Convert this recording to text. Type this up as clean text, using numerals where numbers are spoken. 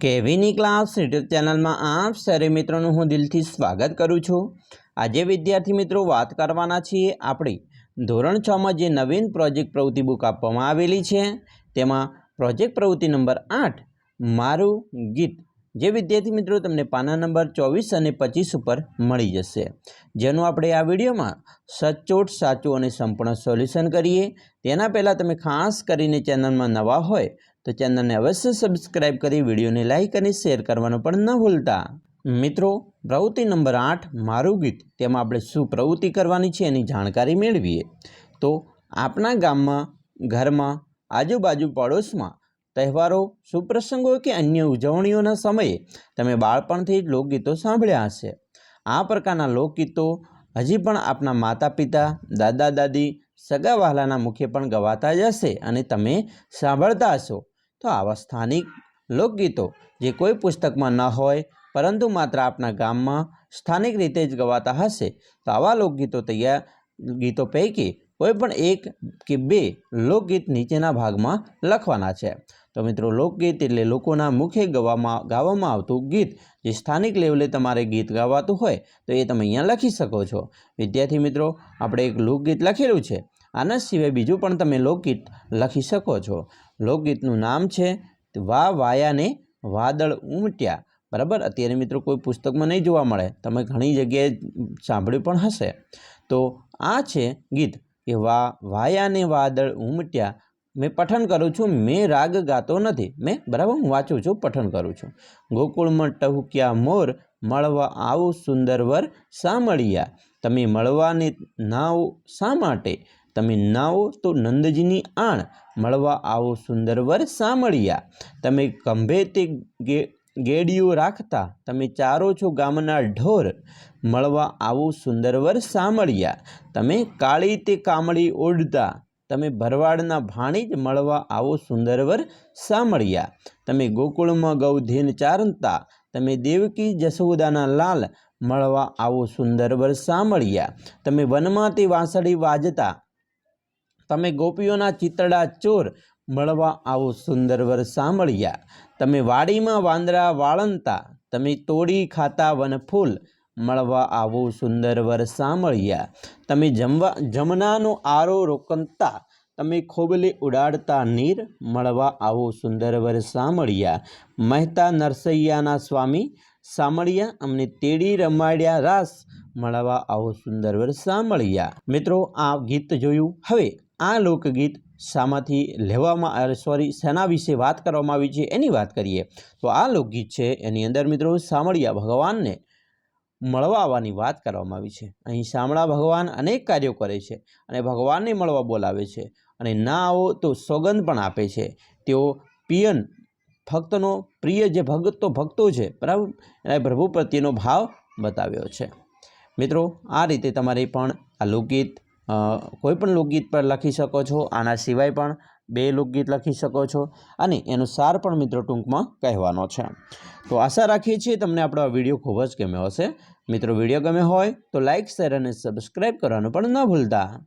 કેવીની class YouTube ચેનલમાં આપ સરે મિત્રોનું હું દિલથી સ્વાગત કરું છું। આજે વિદ્યાર્થી મિત્રો વાત કરવાના છીએ આપણી ધોરણ 6 માં જે નવીન પ્રોજેક્ટ પ્રવૃત્તિ બુક આપવામાં આવેલી છે તેમાં પ્રોજેક્ટ પ્રવૃત્તિ નંબર 8 મારું ગીત, જે વિદ્યાર્થી મિત્રો તમને પાના નંબર 24 અને 25 ઉપર મળી જશે, જેનું આપણે આ વિડીયોમાં સચોટ સાચું અને સંપૂર્ણ સોલ્યુશન કરીએ। તેના પહેલાં તમે ખાસ કરીને ચેનલમાં નવા હોય તો ચેનલને અવશ્ય સબસ્ક્રાઇબ કરી વિડીયોને લાઇક અને શેર કરવાનું પણ ન ભૂલતા। મિત્રો, પ્રવૃત્તિ નંબર 8 મારું ગીત, તેમાં આપણે શું પ્રવૃત્તિ કરવાની છે એની જાણકારી મેળવીએ। તો આપણા ગામમાં, ઘરમાં, આજુબાજુ પડોશમાં તહેવારો, શુભપ્રસંગો કે અન્ય ઉજવણીઓના સમયે તમે બાળપણથી જ લોકગીતો સાંભળ્યા હશે। આ પ્રકારના લોકગીતો હજી પણ આપણા માતા પિતા, દાદા દાદી, સગા વહાલાના મુખે પણ ગવાતા જ હશે અને તમે સાંભળતા હશો। તો આવા સ્થાનિક લોકગીતો જે કોઈ પુસ્તકમાં ન હોય પરંતુ માત્ર આપણા ગામમાં સ્થાનિક રીતે જ ગવાતા હશે, તો આવા ગીતો પૈકી કોઈ પણ એક કે બે લોકગીત નીચેના ભાગમાં લખવાના છે। તો મિત્રો, લોકગીત એટલે લોકોના મુખે ગાવામાં આવતું ગીત, જે સ્થાનિક લેવલે તમારે ગીત ગાવાતું હોય તો એ તમે અહીંયા લખી શકો છો। વિદ્યાર્થી મિત્રો, આપણે એક લોકગીત લખેલું છે, આના સિવાય બીજું પણ તમે લોકગીત લખી શકો છો। લોકગીતનું નામ છે વા વાયા ને વાદળ ઉમટ્યા, બરાબર। અત્યારે મિત્રો કોઈ પુસ્તકમાં નહીં જોવા મળે, તમે ઘણી જગ્યાએ સાંભળ્યું પણ હશે। તો આ છે ગીત કે વા વાયા ને વાદળ ઉમટ્યા। મેં પઠન કરું છું, મેં રાગ ગાતો નથી, બરાબર હું વાંચું છું, પઠન કરું છું। ગોકુળમાં ટહુક્યા મોર, મળવા આવું સુંદર વર સામળિયા। તમે મળવાને નાઓ શા માટે? તમે નાઓ તો નંદજીની આણ, મળવા આવો સુંદર વર સામળિયા। તમે ખંભે તે ગેડીઓ રાખતા, તમે ચારો છો ગામના ઢોર, મળવા આવું સુંદર વર સામળિયા। તમે કાળી તે કામળી ઓઢતા, તમે ભરવાડના ભાણીજ, મળવા આવો સુંદર વર સામળિયા। તમે ગોકુળમાં ગૌધેન ચારતા, તમે દેવકી જશોદાના લાલ, મળવા આવો સુંદર વર સામળિયા। તમે વનમાં તે વાંસળી વાજતા, તમે ગોપીઓના ચિતડા ચોર, મળવા આવો સુંદર વર સામળિયા। તમે વાડીમાં વાંદરા વાળંતા, તમે તોડી ખાતા વનફૂલ, મળવા આવો સુંદર વર સામળિયા। તમે જમનાનો આરો રોકંતા, તમે ખોબલે ઉડાડતા નીર, મળવા આવો સુંદર વર સામળિયા। મહેતા નરસૈયાના સ્વામી, સામળિયા અમને તેડી રમાડ્યા રાસ, મળવા આવો સુંદર વર સામળિયા। મિત્રો, આ ગીત જોયું। હવે આ લોકગીત શામાંથી શેના વિશે વાત કરવામાં આવી છે એની વાત કરીએ। તો આ લોકગીત છે એની અંદર મિત્રો સામળિયા ભગવાનને મળવા આવવાની વાત કરવામાં આવી છે। અહીં શામળા ભગવાન અનેક કાર્યો કરે છે અને ભગવાનને મળવા બોલાવે છે, અને ના આવો તો સોગંદ પણ આપે છે। તેઓ પિયન ભક્તનો પ્રિય, જે ભક્તો છે, બરાબર, એ પ્રભુ પ્રત્યેનો ભાવ બતાવ્યો છે। મિત્રો, આ રીતે તમારે પણ આ લોકગીત કોઈ પણ લોકગીત પર લખી શકો છો। આના સિવાય પણ 2 લોકગીત લખી શકો છો અને એનો સાર પણ મિત્રો ટૂંકમાં કહેવાનો છે। તો આશા રાખીએ છીએ તમને આપણો આ વિડીયો ખૂબ જ ગમ્યો હશે। મિત્રો, વિડીયો ગમ્યો હોય તો લાઇક, શેર અને સબસ્ક્રાઈબ કરવાનું પણ ન ભૂલતા।